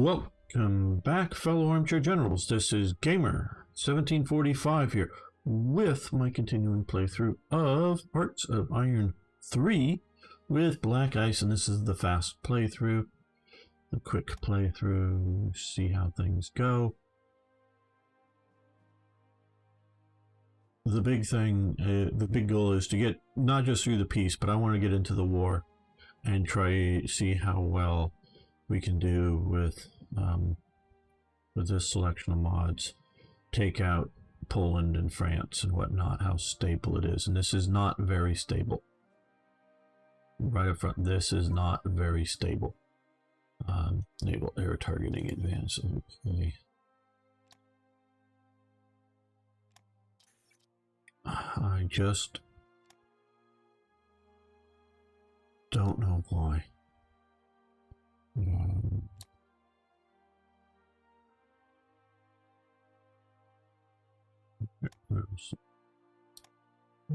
Welcome back, fellow armchair generals. This is Gamer 1745 here with my continuing playthrough of Hearts of Iron 3 with Black Ice, and this is the fast playthrough, the quick playthrough, see how things go. The big thing, the big goal is to get not just through the piece, but I want to get into the war and try see how well we can do with this selection of mods. Take out Poland and France and whatnot, how stable it is. And this is not very stable. Right up front, this is not very stable. Naval air targeting advance. Okay. I just don't know why.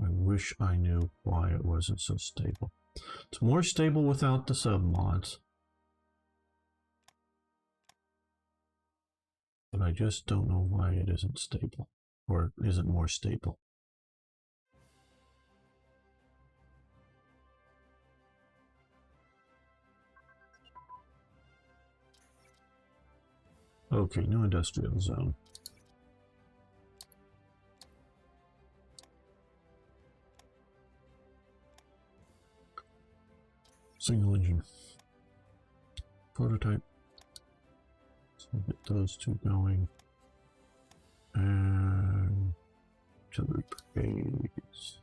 I wish I knew why it wasn't so stable. It's more stable without the sub mods, but I just don't know why it isn't stable, or isn't more stable. Okay, new industrial zone. Single engine. Prototype. So we'll get those two going. And artillery brigades.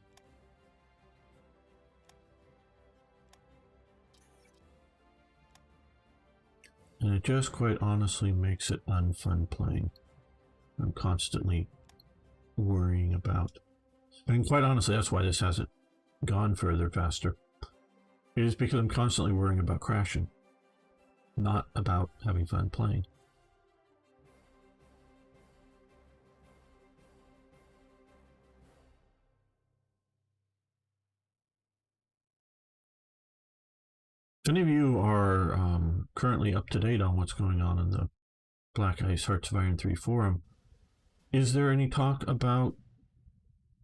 And it just quite honestly makes it unfun playing. I'm constantly worrying about. And quite honestly, that's why this hasn't gone further faster. It is because I'm constantly worrying about crashing, not about having fun playing. If any of you are currently up to date on what's going on in the Black Ice Hearts of Iron 3 forum, is there any talk about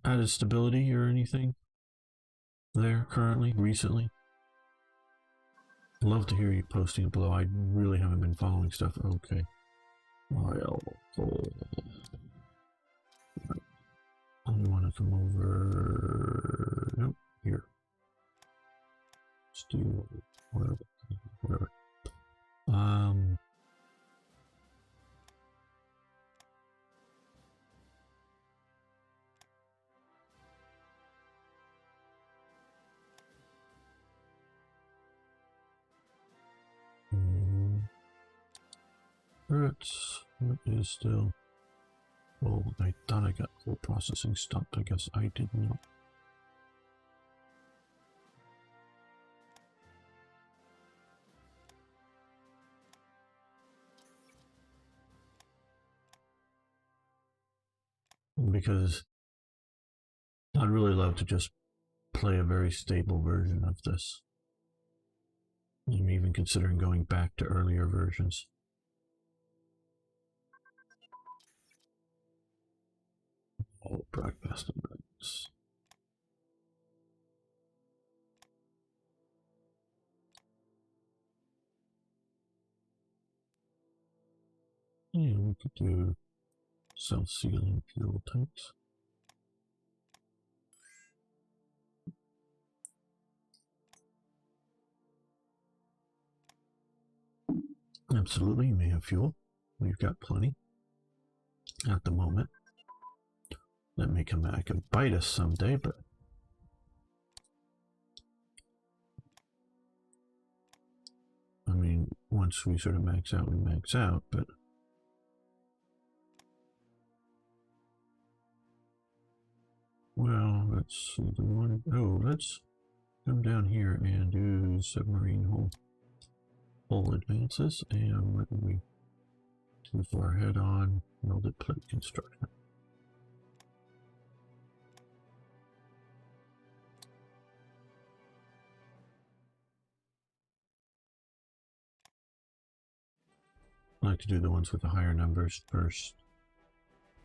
added stability or anything there currently, recently? I'd love to hear you posting it below. I really haven't been following stuff. Okay. I want to come over. Nope, here. Steel, whatever. Turrets. What is still? Oh, I thought I got core processing stopped. I guess I did not. Because I'd really love to just play a very stable version of this. I'm even considering going back to earlier versions. Oh, broadcasting rights. Yeah, we could do self-sealing fuel tanks. Absolutely, you may have fuel. We've got plenty at the moment. That may come back and bite us someday, but I mean, once we sort of max out, we max out, but well, let's see, do we want to, oh, let's come down here and do submarine hull advances, and what do we too far ahead on welded plate construction. I like to do the ones with the higher numbers first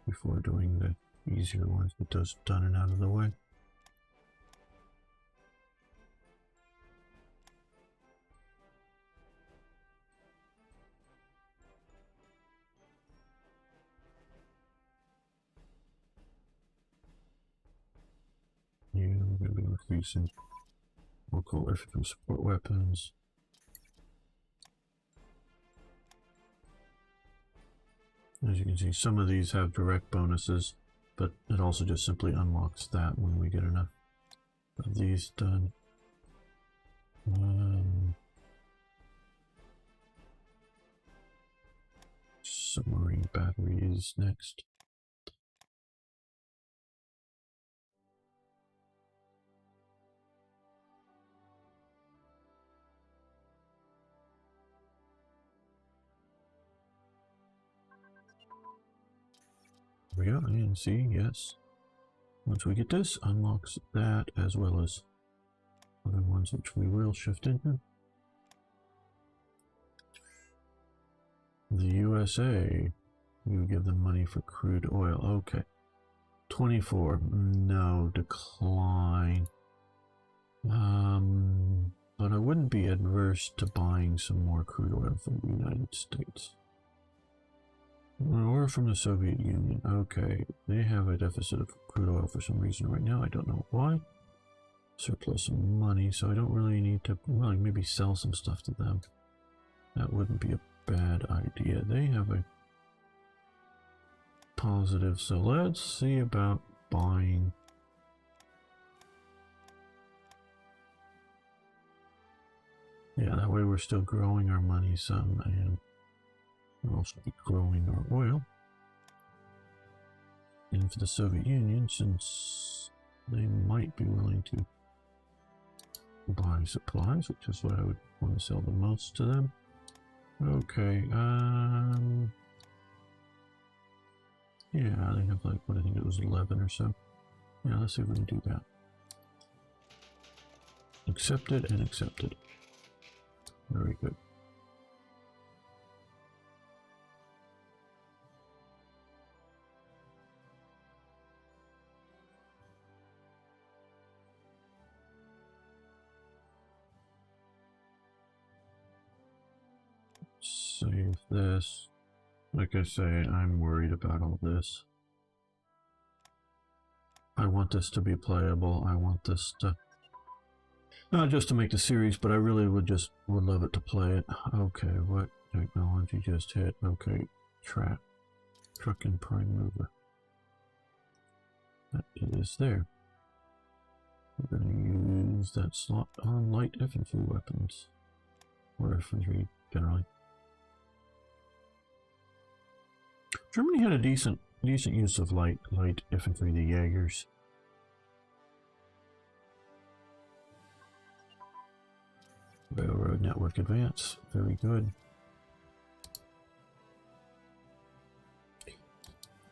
before doing the easier ones, but those done and out of the way. Yeah, we're going to be increasing local infantry support weapons. As you can see, some of these have direct bonuses, but it also just simply unlocks that when we get enough of these done. Submarine batteries next. There we go, and see, yes. Once we get this, unlocks that as well as other ones which we will shift into. The USA, you give them money for crude oil. Okay. 24, no, decline. But I wouldn't be adverse to buying some more crude oil from the United States. Or from the Soviet Union. Okay, they have a deficit of crude oil for some reason right now. I don't know why. Surplus of money, so I don't really need to, well, maybe sell some stuff to them. That wouldn't be a bad idea. They have a positive, so let's see about buying. Yeah, that way we're still growing our money some, and we'll also be growing our oil. And for the Soviet Union, since they might be willing to buy supplies, which is what I would want to sell the most to them. Okay, yeah, they have like, what, I think it was 11 or so. Yeah, let's see if we can do that. Accepted and accepted. Very good. Save this. Like I say, I'm worried about all this. I want this to be playable. I want this to, not just to make the series, but I really would love it to play it. Okay, what technology just hit? Okay, truck and prime mover. That is there. We're going to use that slot on light infantry weapons, or infantry generally. Germany had a decent use of light infantry, the Jaegers. Railroad network advance, very good.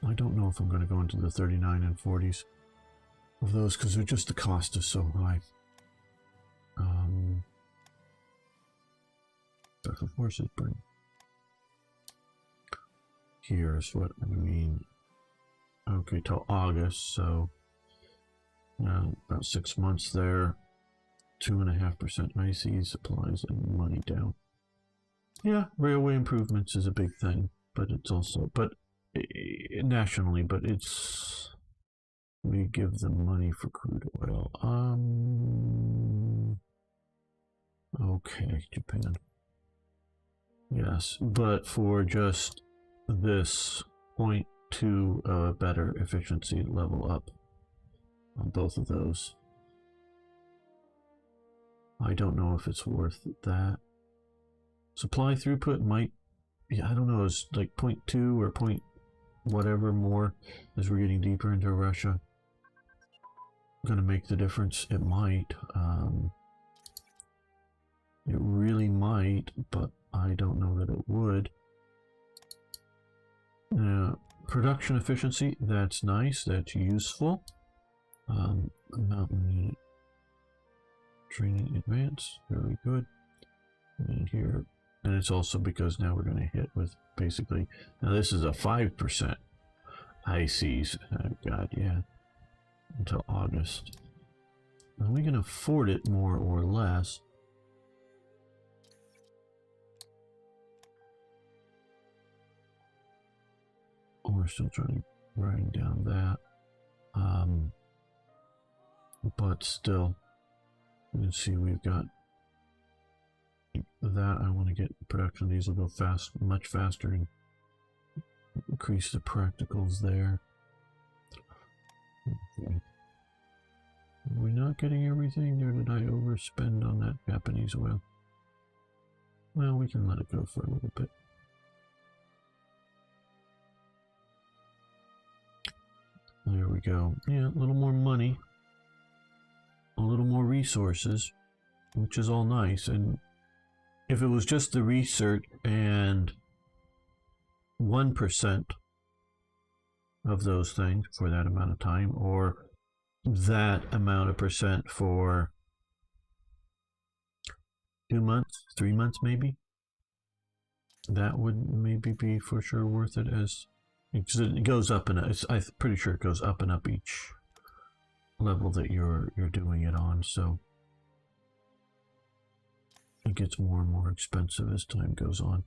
I don't know if I'm going to go into the 39 and 40s of those because the cost is so high. Special forces bring. Here's what I mean. Okay, till August, so about 6 months there. 2.5% IC supplies and money down. Yeah, railway improvements is a big thing, but it's also, nationally, but it's, we give them money for crude oil. Okay, Japan. Yes, but for just this 0.2 better efficiency level up on both of those. I don't know if it's worth that. Supply throughput might, yeah, I don't know, it's like 0.2 or point whatever more as we're getting deeper into Russia. Gonna make the difference? It might. It really might, but I don't know that it would. Production efficiency, that's nice, that's useful. Mountain unit training advance, very good. And here, And it's also because now we're going to hit with basically, now this is a 5% high seas. Oh God, yeah, until August. Now we can afford it more or less. We're still trying to grind down that. But still, you can see we've got that. I want to get production. These will go fast, much faster, and increase the practicals there. Okay. Are we not getting everything, or did I overspend on that Japanese oil? Well, we can let it go for a little bit. There we go. Yeah, a little more money, a little more resources, which is all nice. And if it was just the research and 1% of those things for that amount of time, or that amount of percent for 2 months, 3 months maybe, that would maybe be for sure worth it, as it goes up, and I'm pretty sure it goes up and up each level that you're doing it on, so it gets more and more expensive as time goes on.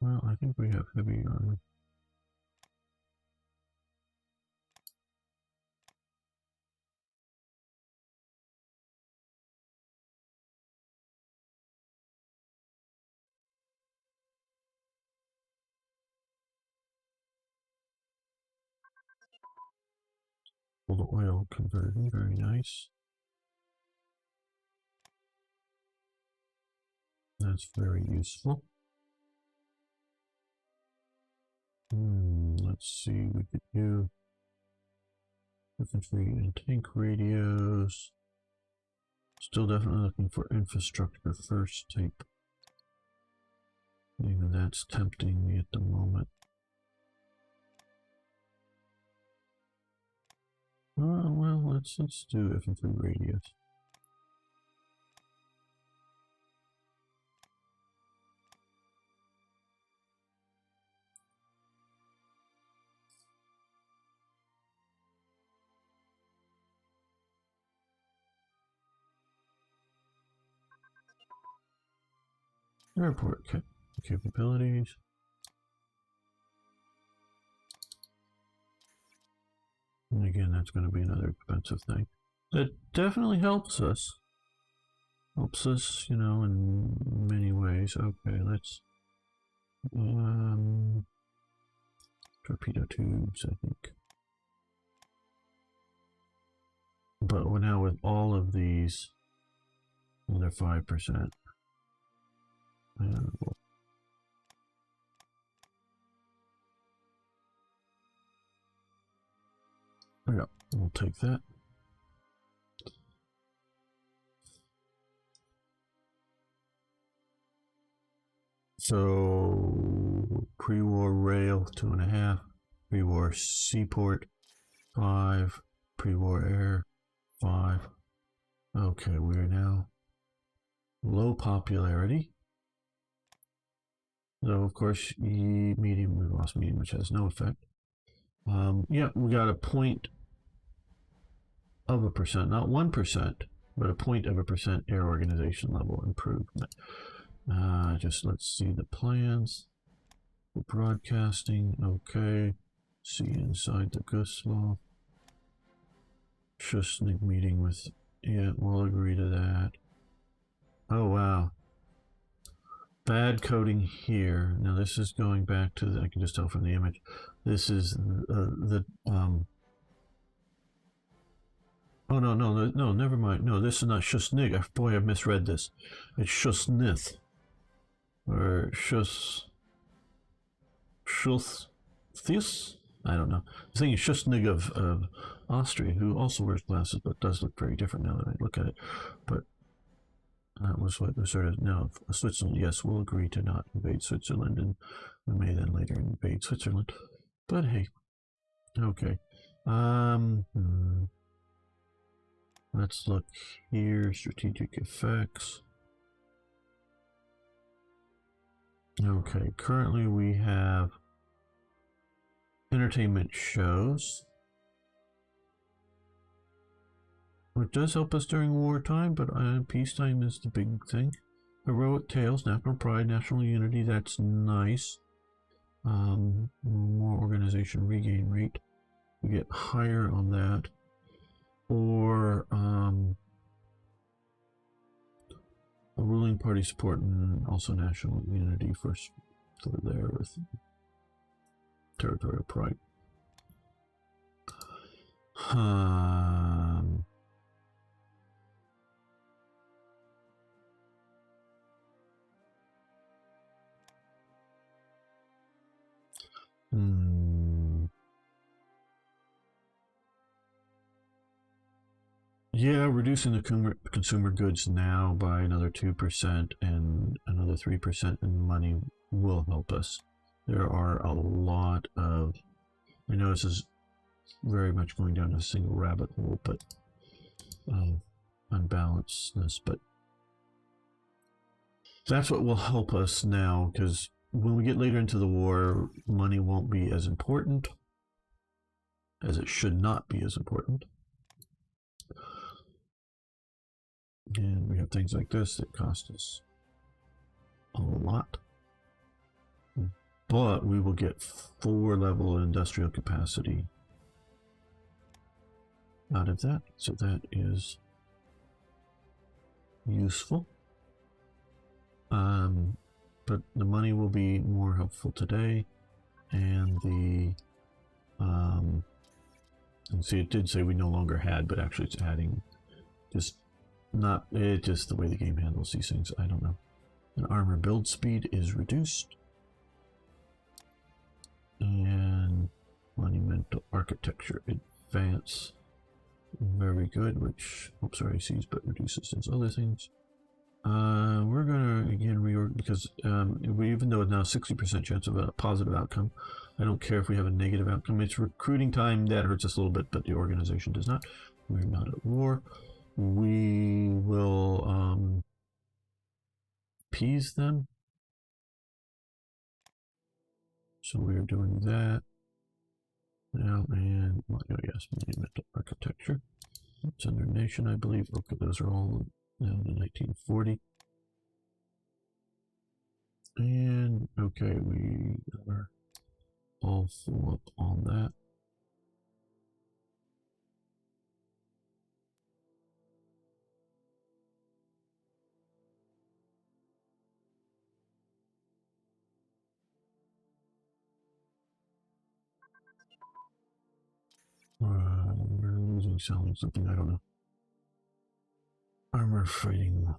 Well, I think we have heavy armor. Well, the oil conversion, very nice. That's very useful. Let's see, we could do infantry and tank radios. Still definitely looking for infrastructure first type. Even that's tempting me at the moment. Well, let's do infantry radios. Airport capabilities. And again, that's going to be another expensive thing. That definitely helps us. Helps us, you know, in many ways. Okay, let's... torpedo tubes, I think. But now with all of these, another 5%. Yeah, we'll take that. So pre-war rail 2.5, pre-war seaport 5, pre-war air 5. Okay, we are now low popularity. So of course, medium, we lost medium, which has no effect. Yeah, we got a 0.1%, not 1%, but a 0.1% air organization level improvement. Just let's see the plans. Broadcasting, okay. See inside the Gustloff. Shusnik meeting with, yeah, we'll agree to that. Oh wow. Bad coding here. Now this is going back to the, I can just tell from the image. This is oh no, never mind. No, this is not Shusnig. Boy, I misread this. It's Shusnith. Or Schuthis? I don't know. The thing is Shusnig of Austria, who also wears glasses, but does look very different now that I look at it. But that was what was sort of, no, Switzerland, yes, we'll agree to not invade Switzerland, and we may then later invade Switzerland. But hey, okay. Let's look here. Strategic effects. Okay, currently we have entertainment shows, which does help us during wartime, but peacetime is the big thing. Heroic tales, national pride, national unity, that's nice. More organization regain rate. We get higher on that. Or a ruling party support and also national unity for there with territorial pride. Yeah, reducing the consumer goods now by another 2% and another 3% in money will help us. There are a lot of, I know this is very much going down a single rabbit hole, but unbalancedness, but that's what will help us now, because when we get later into the war, money won't be as important, as it should not be as important. And we have things like this that cost us a lot. But we will get 4 level industrial capacity out of that. So that is useful. But the money will be more helpful today. And the and see, it did say we no longer had, but actually it's adding, just not, it just the way the game handles these things, I don't know. And armor build speed is reduced. And monumental architecture advance, very good, which helps our ACs but reduces those other things. We're gonna again reorg, because even though it's now 60% chance of a positive outcome, I don't care if we have a negative outcome. It's recruiting time that hurts us a little bit, but the organization does not. We're not at war. We will appease them. So we're doing that now, and well, oh yes, monumental architecture. It's under nation, I believe. Okay, those are all now in 1940. And okay, we are all full up on that. We're losing something, I don't know. Armor fighting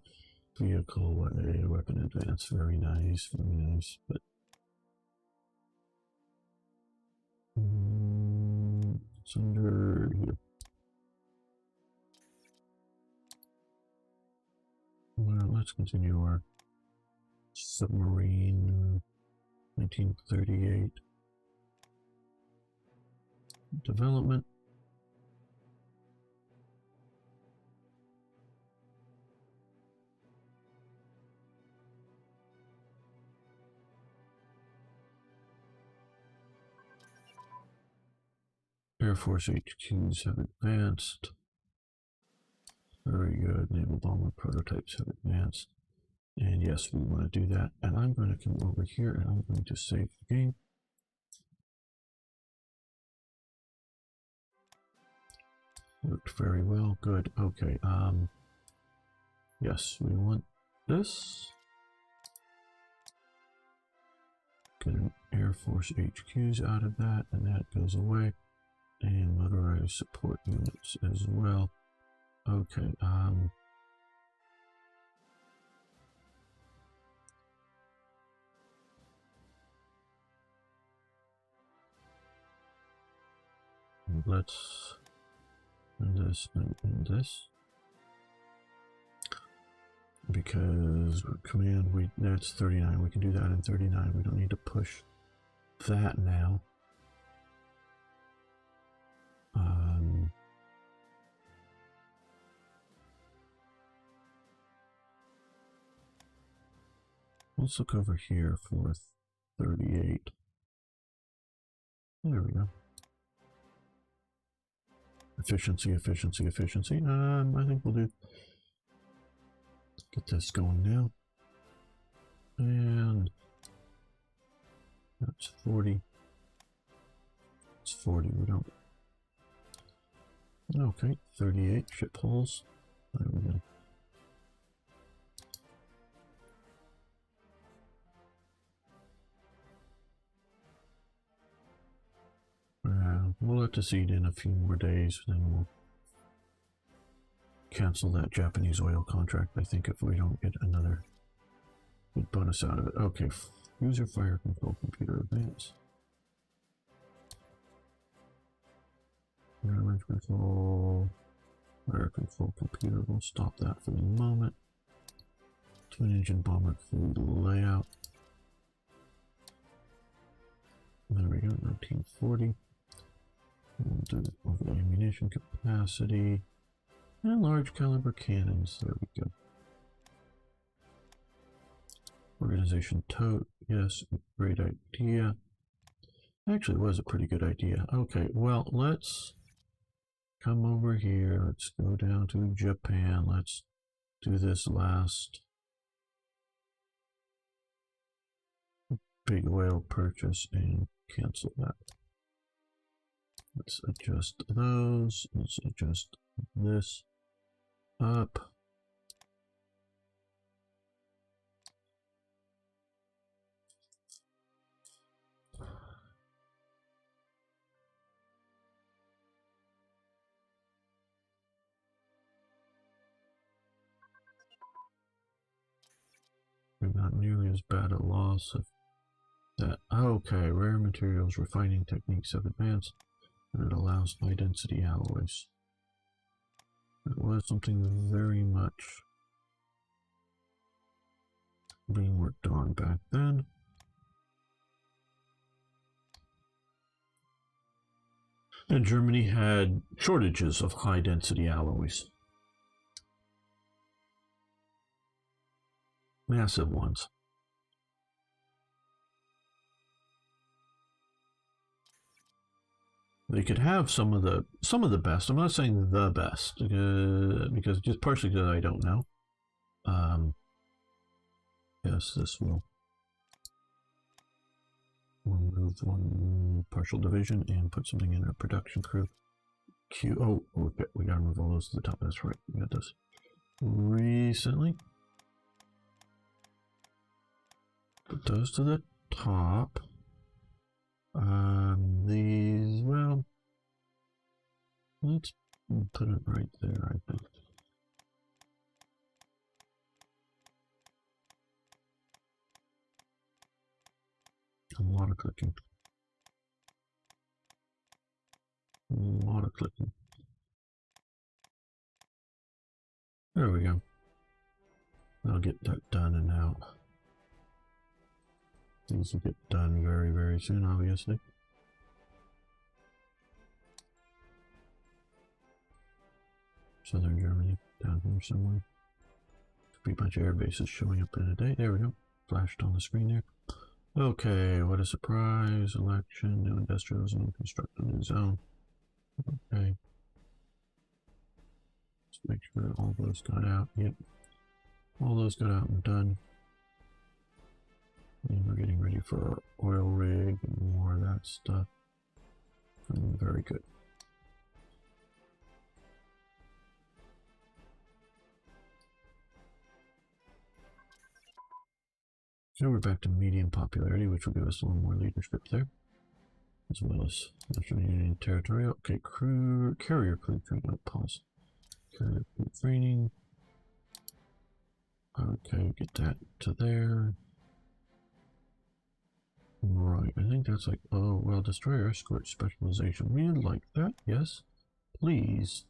vehicle, weapon advance, very nice, but it's under here. Well, let's continue our submarine 1938 development. Air Force HQs have advanced. Very good. Naval bomber prototypes have advanced. And yes, we want to do that. And I'm going to come over here and I'm going to save the game. Worked very well. Good. Okay. Yes, we want this. Get an Air Force HQs out of that, and that goes away. And motorized support units as well. Okay. Let's do this and this, because command, that's 39. We can do that in 39. We don't need to push that now. let's look over here for 38. There we go. Efficiency, efficiency, efficiency. I think we'll do. Get this going now. And that's 40. It's 40. We don't. Okay, 38 ship holes. There we go. We'll let the seed in a few more days, then we'll cancel that Japanese oil contract, I think, if we don't get another good bonus out of it. Okay, user fire control computer advance. Range control, fire control computer, we'll stop that for the moment. Twin engine bomber fleet layout. There we go, 1940. We'll do overall ammunition capacity and large caliber cannons. There we go. Organization tote, yes, great idea. Actually, it was a pretty good idea. Okay, well, let's come over here. Let's go down to Japan. Let's do this last big oil purchase and cancel that. Let's adjust those. Let's adjust this up. We're not nearly as bad a loss of that. Okay, rare materials refining techniques have advanced. And it allows high density alloys. It was something very much being worked on back then. And Germany had shortages of high density alloys. Massive ones. They could have some of the best. I'm not saying the best because just partially because I don't know. Yes, this will remove one partial division and put something in our production crew. Oh, okay, we gotta move all those to the top. That's right. We got this recently. Put those to the top. These, well, let's put it right there, I think. A lot of clicking. A lot of clicking. There we go. I'll get that done and out. These will get done very, very soon, obviously. Southern Germany, down here somewhere. Could be a bunch of air bases showing up in a day. There we go. Flashed on the screen there. Okay, what a surprise. Election, new industrial zone, construct a new zone. Okay. Let's make sure all those got out. Yep. All those got out and done. And we're getting ready for our oil rig and more of that stuff. Very good. So we're back to medium popularity, which will give us a little more leadership there, as well as National Union Territorial. Okay, carrier crew training. Pause. Carrier crew training. Okay, get that to there. Right, I think that's like, oh, well, destroyer escort specialization. We'd like that, yes, please.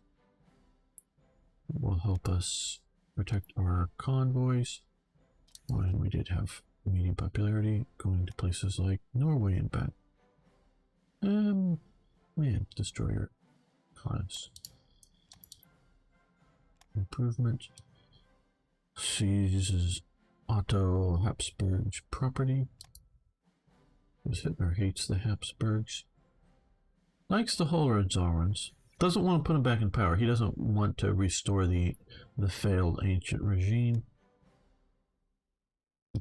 It will help us protect our convoys. Oh, and we did have medium popularity going to places like Norway and back. Man, destroyer class. Improvement. Seizes Otto Habsburg's property. Because Hitler hates the Habsburgs. Likes the Hohenzollerns. Doesn't want to put them back in power. He doesn't want to restore the failed ancient regime.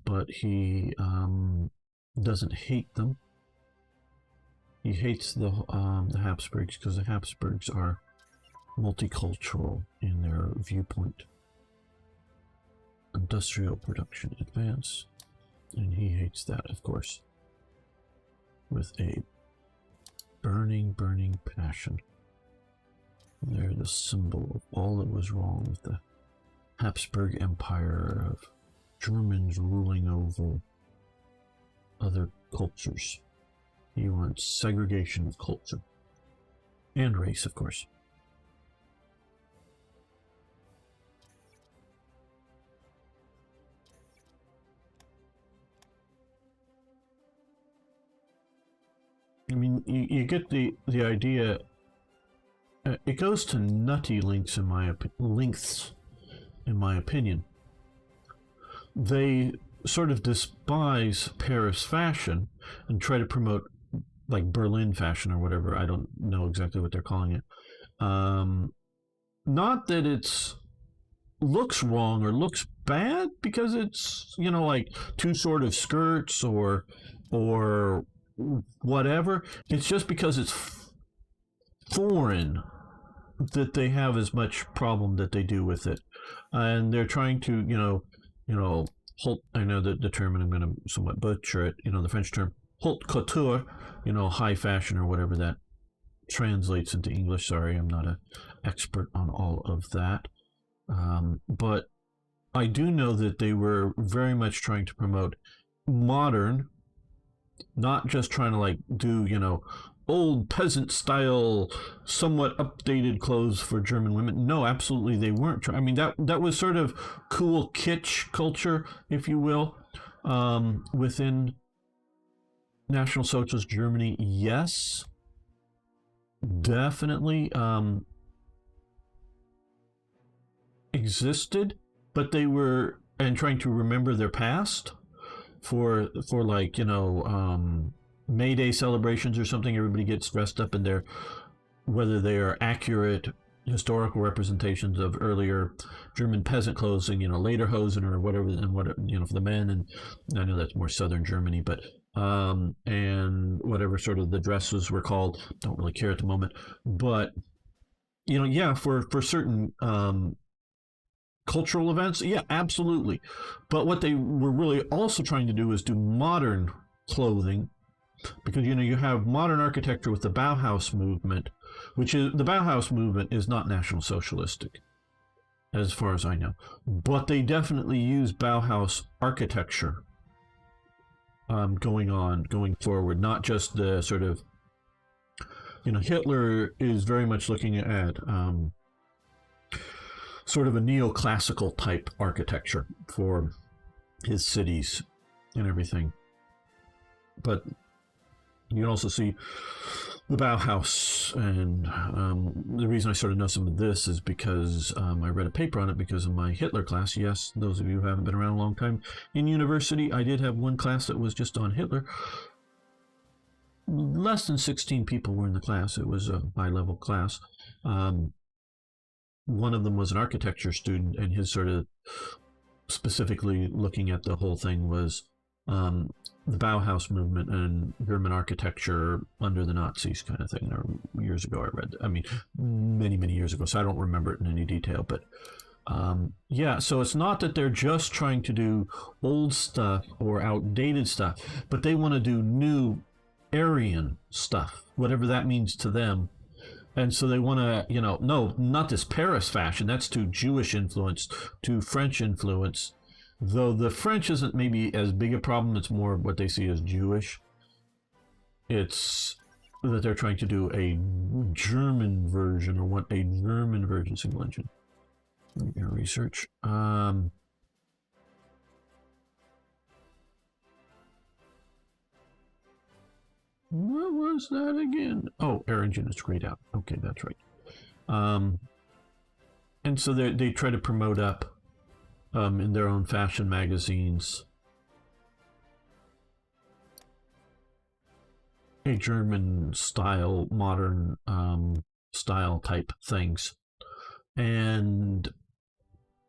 But he doesn't hate them. He hates the Habsburgs because the Habsburgs are multicultural in their viewpoint. Industrial production advance, and he hates that, of course, with a burning passion. They're the symbol of all that was wrong with the Habsburg Empire of Germans ruling over other cultures. He wants segregation of culture and race, of course. I mean, you get the idea. It goes to nutty lengths in my opinion. They sort of despise Paris fashion and try to promote like Berlin fashion or whatever. I don't know exactly what they're calling it. Not that it's looks wrong or looks bad, because it's, you know, like two sort of skirts or whatever. It's just because it's foreign that they have as much problem that they do with it, and they're trying to, you know, I know that the term, and I'm going to somewhat butcher it. You know, the French term haute couture, you know, high fashion or whatever that translates into English. Sorry, I'm not an expert on all of that, but I do know that they were very much trying to promote modern, not just trying to like do, you know, old peasant style, somewhat updated clothes for German women. No, absolutely they weren't. I mean, that was sort of cool kitsch culture, if you will, within National Socialist Germany. Yes, definitely existed, but they were, and trying to remember their past for like, you know, May Day celebrations or something. Everybody gets dressed up in their, whether they are accurate historical representations of earlier German peasant clothing, you know, lederhosen or whatever, and what, you know, for the men. And I know that's more southern Germany, but and whatever sort of the dresses were called, don't really care at the moment. But, you know, yeah, for certain cultural events, yeah, absolutely. But what they were really also trying to do is do modern clothing, because, you know, you have modern architecture with the Bauhaus movement, which is, the Bauhaus movement is not National Socialistic, as far as I know, but they definitely use Bauhaus architecture going forward, not just the sort of, you know, Hitler is very much looking at sort of a neoclassical type architecture for his cities and everything. But you can also see the Bauhaus, and the reason I sort of know some of this is because I read a paper on it because of my Hitler class. Yes, those of you who haven't been around a long time in university, I did have one class that was just on Hitler. Less than 16 people were in the class. It was a high-level class. One of them was an architecture student, and his sort of specifically looking at the whole thing was the Bauhaus movement and German architecture under the Nazis, kind of thing. Or years ago I read that. I mean, many years ago, so I don't remember it in any detail. But yeah, so it's not that they're just trying to do old stuff or outdated stuff, but they want to do new Aryan stuff, whatever that means to them. And so they want to, you know, no, not this Paris fashion. That's too Jewish influence, too French influence. Though the French isn't maybe as big a problem. It's more what they see as Jewish. It's that they're trying to do a German version, or want a German version, single engine. Research. What was that again? Oh, air engine is grayed out. Okay, that's right. And so they try to promote up in their own fashion magazines. A German style, modern style type things. And,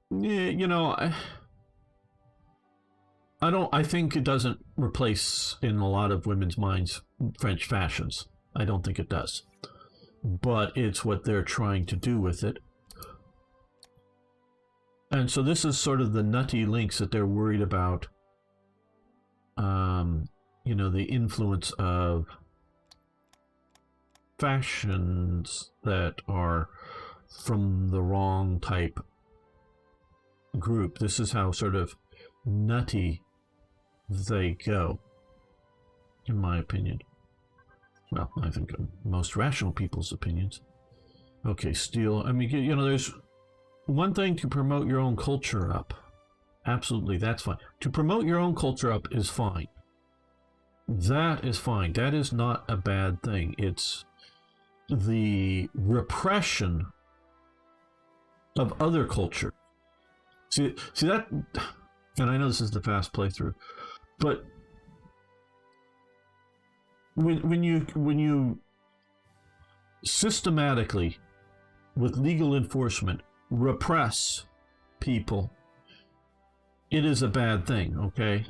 you know, I think it doesn't replace in a lot of women's minds French fashions. I don't think it does. But it's what they're trying to do with it. And so this is sort of the nutty links that they're worried about. You know, the influence of fashions that are from the wrong type group. This is how sort of nutty they go, in my opinion. Well, I think most rational people's opinions. Okay, steel. I mean, you know, there's one thing to promote your own culture up. Absolutely, that's fine. To promote your own culture up is fine. That is fine. That is not a bad thing. It's the repression of other culture. See that, and I know this is the fast playthrough, but when you systematically, with legal enforcement, repress people, it is a bad thing, okay?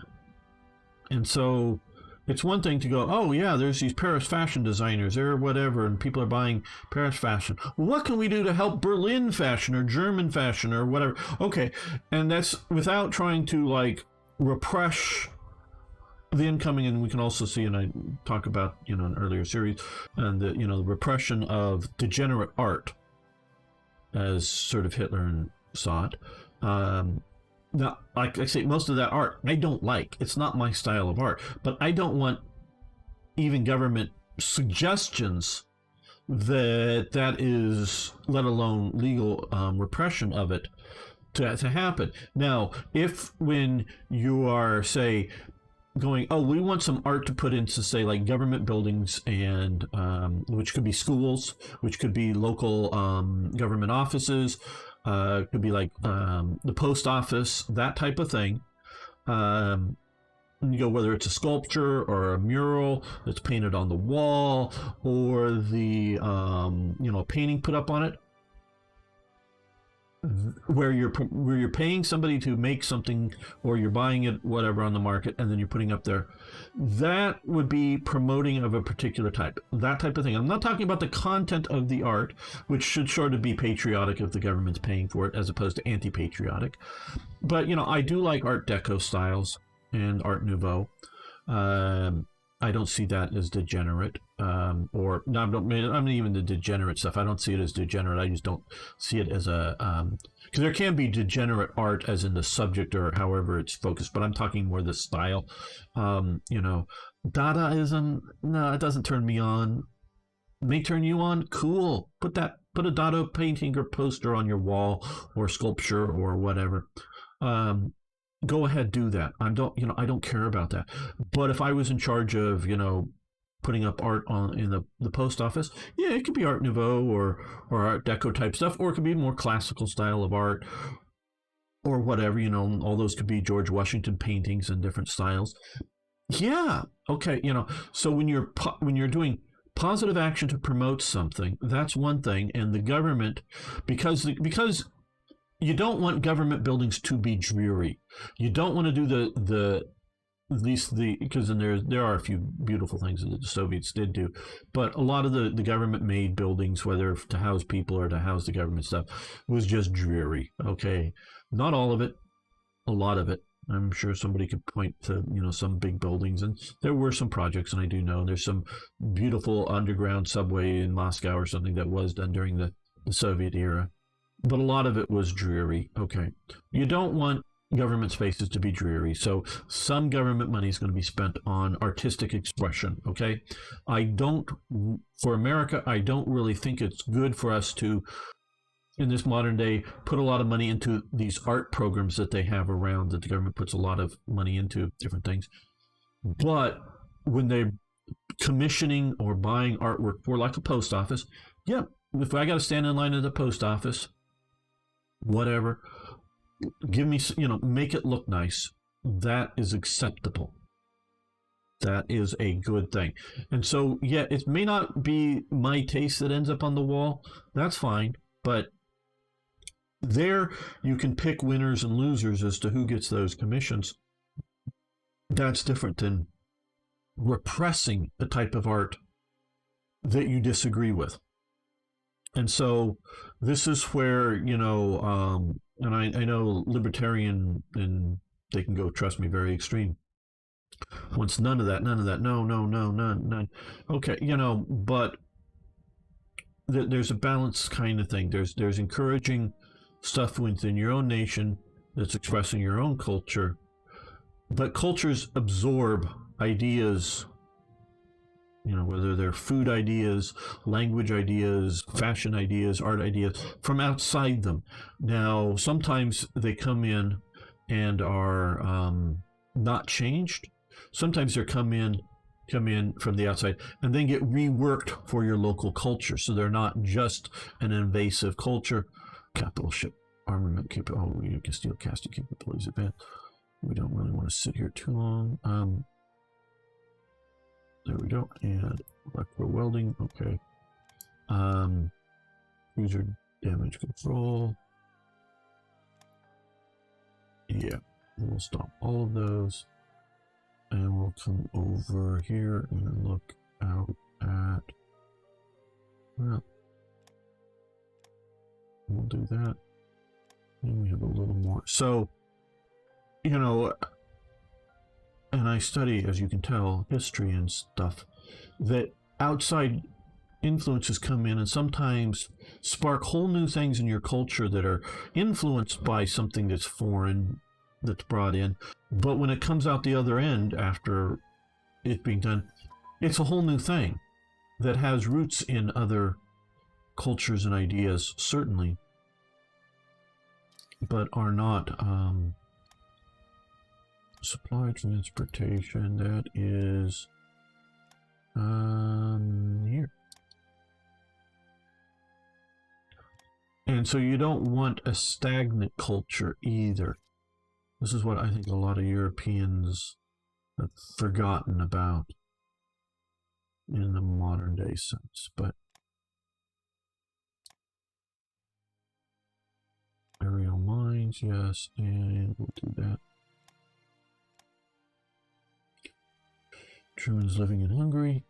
And so it's one thing to go, oh yeah, there's these Paris fashion designers or whatever, and people are buying Paris fashion. Well, what can we do to help Berlin fashion or German fashion or whatever? Okay, and that's without trying to like repress the incoming, and we can also see, and I talk about, you know, an earlier series, and the, you know, the repression of degenerate art, as sort of Hitler saw it. Now, like I say, most of that art I don't like. It's not my style of art, but I don't want even government suggestions that is, let alone legal repression of it, to happen. Now, if when you are, say, going, oh, we want some art to put into, say, like government buildings, and which could be schools, which could be local government offices, could be like the post office, that type of thing. You go, whether it's a sculpture or a mural that's painted on the wall, or the you know, painting put up on it, where you're paying somebody to make something, or you're buying it, whatever, on the market, and then you're putting up there, that would be promoting of a particular type, that type of thing. I'm not talking about the content of the art, which should sort of be patriotic if the government's paying for it, as opposed to anti-patriotic. But, you know, I do like Art Deco styles and Art Nouveau. I don't see that as degenerate, or no, I mean, even the degenerate stuff, I don't see it as degenerate. I just don't see it as a, because there can be degenerate art as in the subject or however it's focused, but I'm talking more the style. You know, Dadaism, no, it doesn't turn me on. May turn you on? Cool. Put a Dada painting or poster on your wall, or sculpture or whatever. Go ahead, do that. I don't care about that. But if I was in charge of, you know, putting up art in the post office, yeah, it could be Art Nouveau or Art Deco type stuff, or it could be more classical style of art, or whatever, you know, all those could be George Washington paintings in different styles. Yeah, okay, you know, so when you're doing positive action to promote something, that's one thing, and the government, because you don't want government buildings to be dreary. You don't want to do because there are a few beautiful things that the Soviets did do, but a lot of the government made buildings, whether to house people or to house the government stuff, was just dreary. Okay, not all of it, a lot of it. I'm sure somebody could point to, you know, some big buildings, and there were some projects, and I do know there's some beautiful underground subway in Moscow or something that was done during the Soviet era. But a lot of it was dreary. Okay. You don't want government spaces to be dreary. So some government money is going to be spent on artistic expression. Okay. For America, I don't really think it's good for us to, in this modern day, put a lot of money into these art programs that they have around, that the government puts a lot of money into different things. But when they're commissioning or buying artwork for, like, a post office, yeah, if I got to stand in line at the post office, whatever, give me, make it look nice. That is acceptable. That is a good thing. And so, yeah, it may not be my taste that ends up on the wall. That's fine. But there you can pick winners and losers as to who gets those commissions. That's different than repressing a type of art that you disagree with. And so this is where, and I know libertarian, and they can go, trust me, very extreme. Wants none of that, no, none. Okay, but there's a balance kind of thing. There's encouraging stuff within your own nation that's expressing your own culture, but cultures absorb ideas, whether they're food ideas, language ideas, fashion ideas, art ideas, from outside them. Now, sometimes they come in and are not changed. Sometimes they come in from the outside and then get reworked for your local culture. So they're not just an invasive culture. Capital ship armament capability. Oh, you can steal casting capabilities advanced. We don't really want to sit here too long. There we go. And electro welding. Okay. Cruiser damage control. Yeah. We'll stop all of those. And we'll come over here and look out at, well, we'll do that. And we have a little more. So, and I study, as you can tell, history and stuff, that outside influences come in and sometimes spark whole new things in your culture that are influenced by something that's foreign, that's brought in. But when it comes out the other end after it being done, it's a whole new thing that has roots in other cultures and ideas, certainly, but are not supply transportation. That is here. And so you don't want a stagnant culture either. This is what I think a lot of Europeans have forgotten about in the modern day sense. But aerial mines, yes, and we'll do that. Germans living in Hungary.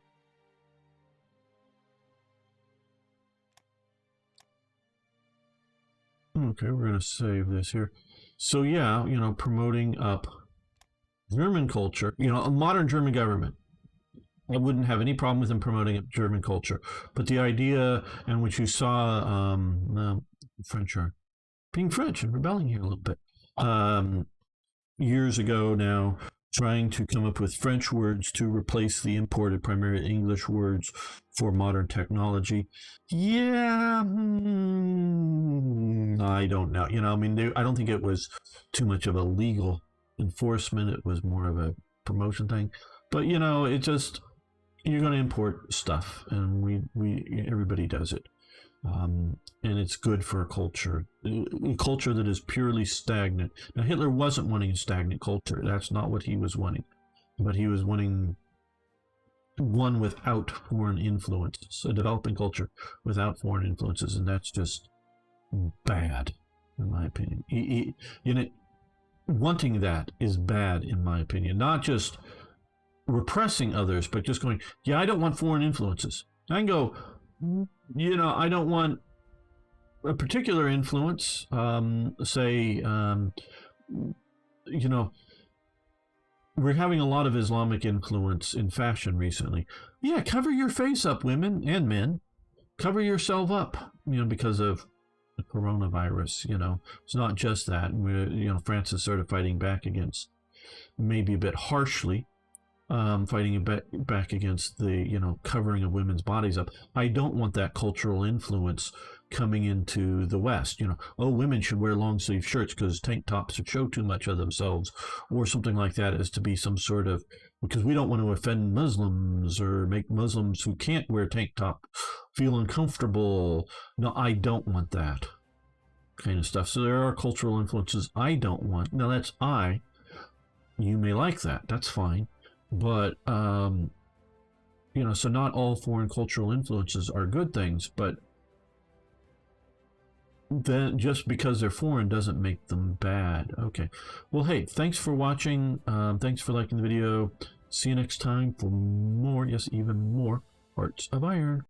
Okay, we're going to save this here. So yeah, promoting up German culture, a modern German government. I wouldn't have any problem with them promoting up German culture. But the idea, and which you saw, French are being French and rebelling here a little bit, years ago now, trying to come up with French words to replace the imported, primarily English words for modern technology. Yeah, I don't know. I don't think it was too much of a legal enforcement. It was more of a promotion thing. But, it just, you're going to import stuff, and everybody does it. And it's good for a culture that is purely stagnant. Now, Hitler wasn't wanting a stagnant culture. That's not what he was wanting. But he was wanting one without foreign influences, a developing culture without foreign influences, and that's just bad, in my opinion. Wanting that is bad, in my opinion. Not just repressing others, but just going, yeah, I don't want foreign influences. I can go, I don't want a particular influence, say, we're having a lot of Islamic influence in fashion recently. Yeah, cover your face up, women and men. Cover yourself up, because of the coronavirus. It's not just that. France is sort of fighting back against, maybe a bit harshly, fighting back against the, covering of women's bodies up. I don't want that cultural influence coming into the West. Women should wear long sleeve shirts because tank tops show too much of themselves, or something like that, as to be some sort of, because we don't want to offend Muslims or make Muslims who can't wear tank top feel uncomfortable. No, I don't want that. kind of stuff. So there are cultural influences I don't want. Now that's I. You may like that. That's fine. But, you know, so not all foreign cultural influences are good things, but then just because they're foreign doesn't make them bad. Okay. Well, hey, thanks for watching. Thanks for liking the video. See you next time for more, yes, even more Hearts of Iron.